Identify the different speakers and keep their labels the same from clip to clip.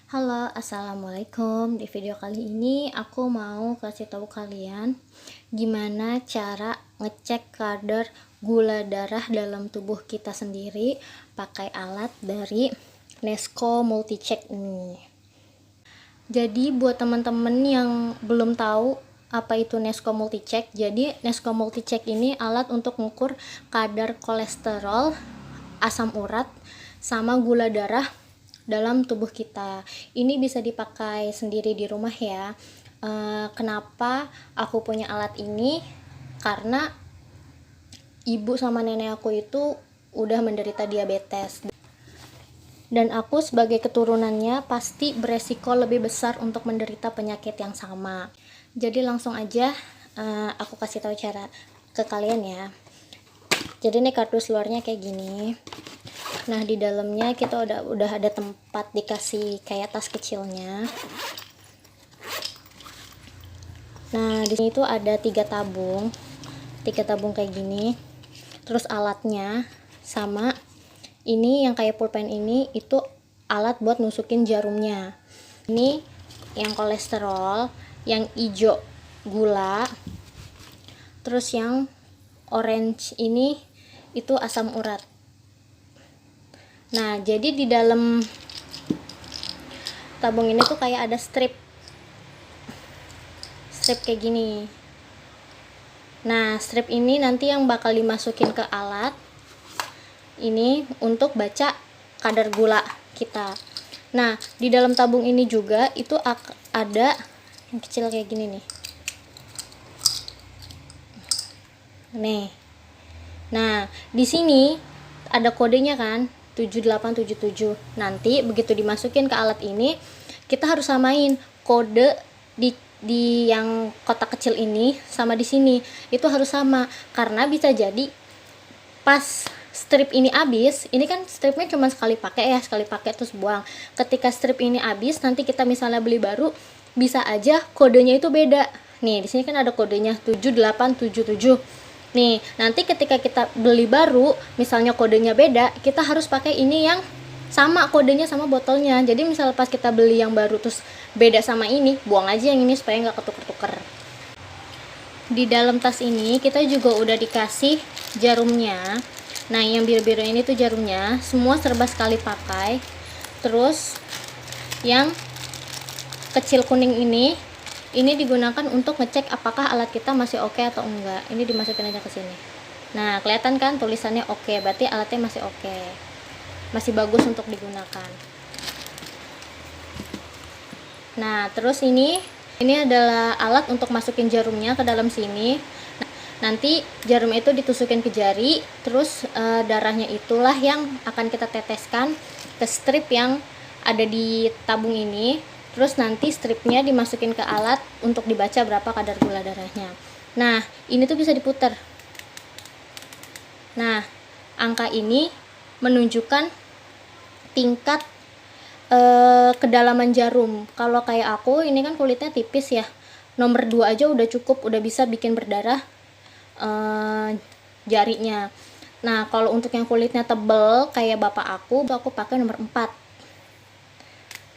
Speaker 1: Halo, assalamualaikum. Di video kali ini aku mau kasih tahu kalian gimana cara ngecek kadar gula darah dalam tubuh kita sendiri pakai alat dari Nesco Multicheck ini. Jadi buat teman-teman yang belum tahu apa itu Nesco Multicheck, jadi Nesco Multicheck ini alat untuk mengukur kadar kolesterol, asam urat, sama gula darah dalam tubuh kita. Ini bisa dipakai sendiri di rumah ya. Kenapa aku punya alat ini? Karena ibu sama nenek aku itu udah menderita diabetes, dan aku sebagai keturunannya pasti beresiko lebih besar untuk menderita penyakit yang sama. Jadi langsung aja aku kasih tahu cara ke kalian ya. Jadi ini kardus luarnya kayak gini. Nah, di dalamnya kita udah ada tempat dikasih kayak tas kecilnya. Nah, di sini tuh ada 3 tabung kayak gini. Terus alatnya sama ini yang kayak pulpen ini itu alat buat nusukin jarumnya. Ini yang kolesterol, yang hijau gula, terus yang orange ini itu asam urat. Nah, jadi di dalam tabung ini tuh kayak ada strip kayak gini. Nah, strip ini nanti yang bakal dimasukin ke alat ini untuk baca kadar gula kita. Nah, di dalam tabung ini juga itu ada yang kecil kayak gini nih. Nih. Nah, di sini ada kodenya kan, 7877. Nanti begitu dimasukin ke alat ini, kita harus samain kode di yang kotak kecil ini sama di sini. Itu harus sama karena bisa jadi pas strip ini habis, ini kan stripnya cuma sekali pakai ya, sekali pakai terus buang. Ketika strip ini habis, nanti kita misalnya beli baru, bisa aja kodenya itu beda. Nih, di sini kan ada kodenya 7877. Nih, nanti ketika kita beli baru, misalnya kodenya beda, kita harus pakai ini yang sama kodenya sama botolnya. Jadi misal pas kita beli yang baru terus beda sama ini, buang aja yang ini supaya nggak ketuker-tuker. Di dalam tas ini kita juga udah dikasih jarumnya. Nah, yang biru-biru ini tuh jarumnya, semua serba sekali pakai. Terus yang kecil kuning ini digunakan untuk ngecek apakah alat kita masih oke atau enggak. Ini dimasukin aja ke sini. Nah, kelihatan kan tulisannya oke, berarti alatnya masih oke. Masih bagus untuk digunakan. Nah, terus ini adalah alat untuk masukin jarumnya ke dalam sini. Nanti jarum itu ditusukin ke jari, terus darahnya itulah yang akan kita teteskan ke strip yang ada di tabung ini. Terus nanti stripnya dimasukin ke alat untuk dibaca berapa kadar gula darahnya. Nah, ini tuh bisa diputar. Nah, angka ini menunjukkan tingkat kedalaman jarum. Kalau kayak aku, ini kan kulitnya tipis ya. Nomor 2 aja udah cukup, udah bisa bikin berdarah jarinya. Nah, kalau untuk yang kulitnya tebel kayak bapak aku pakai nomor 4.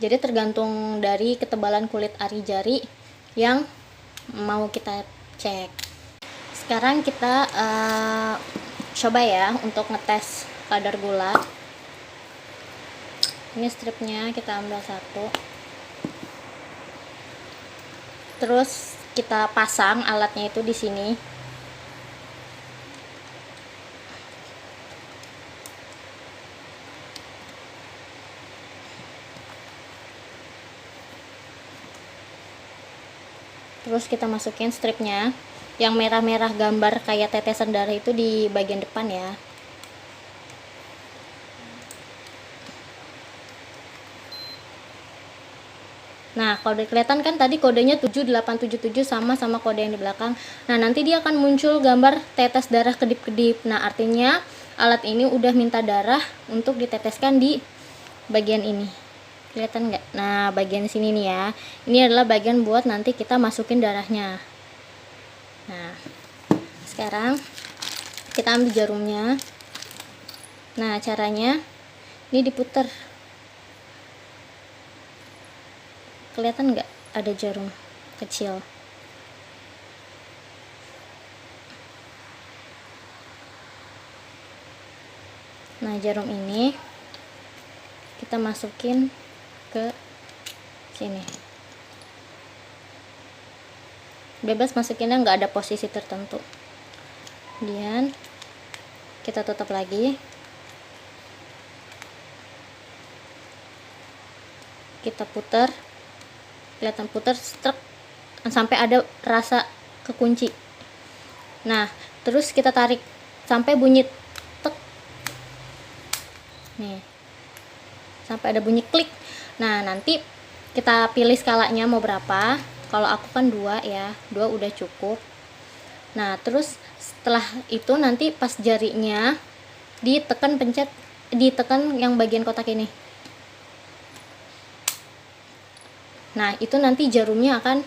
Speaker 1: Jadi tergantung dari ketebalan kulit ari jari yang mau kita cek. Sekarang kita coba ya untuk ngetes kadar gula. Ini stripnya kita ambil satu. Terus kita pasang alatnya itu di sini. Terus kita masukin stripnya, yang merah-merah gambar kayak tetesan darah itu di bagian depan ya. Nah, kalau kelihatan kan tadi kodenya 7877 sama kode yang di belakang. Nah, nanti dia akan muncul gambar tetes darah kedip-kedip. Nah, artinya alat ini udah minta darah untuk diteteskan di bagian ini. Kelihatan nggak? Nah, bagian sini nih ya. Ini adalah bagian buat nanti kita masukin darahnya. Nah, sekarang kita ambil jarumnya. Nah, caranya ini diputar. kelihatan nggak ada jarum kecil. Nah, jarum ini kita masukin ke sini. Bebas masukinnya, nggak ada posisi tertentu. Kemudian kita tutup lagi. Kita putar, kelihatan putar, strek sampai ada rasa kekunci. Nah, terus kita tarik sampai bunyi tek. Nih, sampai ada bunyi klik. Nah, nanti kita pilih skalanya mau berapa. Kalau aku kan 2 ya, 2 udah cukup. Nah, terus setelah itu nanti pas jarinya ditekan, pencet, ditekan yang bagian kotak ini. Nah, itu nanti jarumnya akan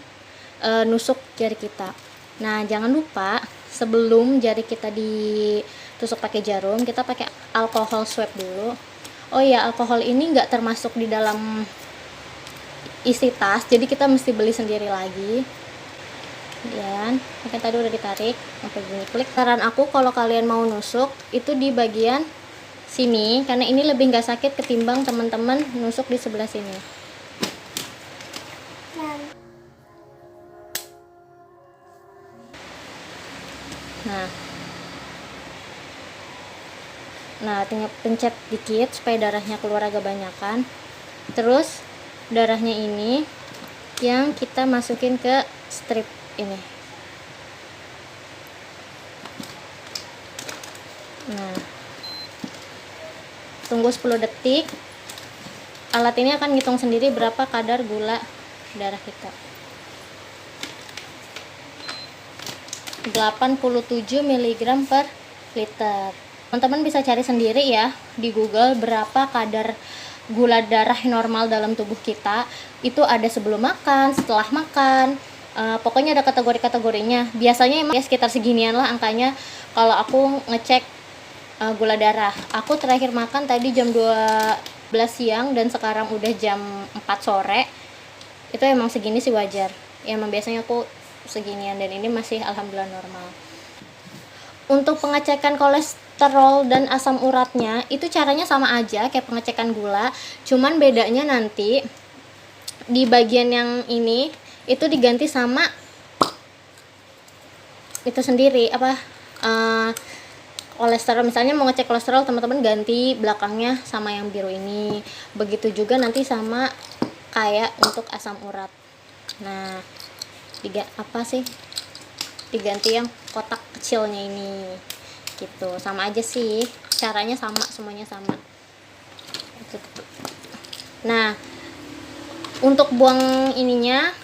Speaker 1: nusuk jari kita. Nah, jangan lupa sebelum jari kita ditusuk pakai jarum, kita pakai alkohol swab dulu. Oh iya, alkohol ini nggak termasuk di dalam isi tas, jadi kita mesti beli sendiri lagi. Kemudian, mungkin tadi udah ditarik sampai bunyi klik. Saran aku kalau kalian mau nusuk itu di bagian sini, karena ini lebih nggak sakit ketimbang teman-teman nusuk di sebelah sini. Nah, tinggal pencet dikit supaya darahnya keluar agak banyakan. Terus darahnya ini yang kita masukin ke strip ini. Nah, tunggu 10 detik. Alat ini akan ngitung sendiri berapa kadar gula darah kita. 87 mg per liter. Teman-teman bisa cari sendiri ya di Google berapa kadar gula darah normal dalam tubuh kita. Itu ada sebelum makan, setelah makan, pokoknya ada kategori-kategorinya. Biasanya emang ya sekitar seginian lah angkanya kalau aku ngecek gula darah. Aku terakhir makan tadi jam 12 siang dan sekarang udah jam 4 sore. Itu emang segini sih wajar. Ya emang biasanya aku seginian dan ini masih alhamdulillah normal. Untuk pengecekan kolesterol dan asam uratnya itu caranya sama aja kayak pengecekan gula, cuman bedanya nanti di bagian yang ini itu diganti sama itu sendiri kolesterol. Misalnya mau ngecek kolesterol, teman-teman ganti belakangnya sama yang biru ini. Begitu juga nanti sama kayak untuk asam urat. Nah, diganti yang kotak kecilnya ini gitu. Sama aja sih caranya, sama, semuanya sama. Nah, untuk buang ininya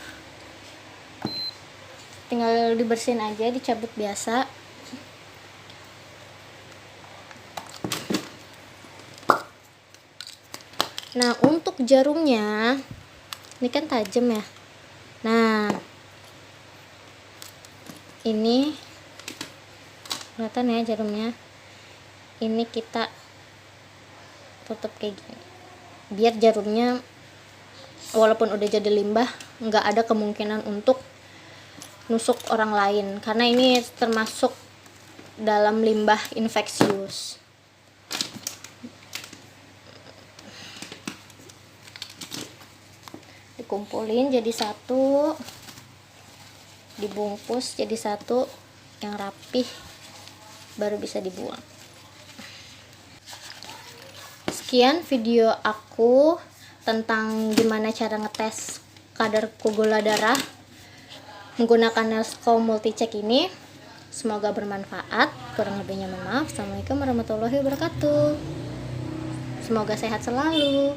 Speaker 1: tinggal dibersihin aja, dicabut biasa. Nah, untuk jarumnya ini kan tajam ya. Nah, ini kelihatan ya jarumnya. Ini kita tutup kayak gini biar jarumnya walaupun udah jadi limbah nggak ada kemungkinan untuk nusuk orang lain, karena ini termasuk dalam limbah infeksius. Dikumpulin jadi satu, dibungkus jadi satu yang rapih, baru bisa dibuang. Sekian video aku tentang gimana cara ngetes kadar gula darah menggunakan Nelscope Multicheck ini. Semoga bermanfaat. Kurang lebihnya mohon maaf. Assalamualaikum warahmatullahi wabarakatuh. Semoga sehat selalu.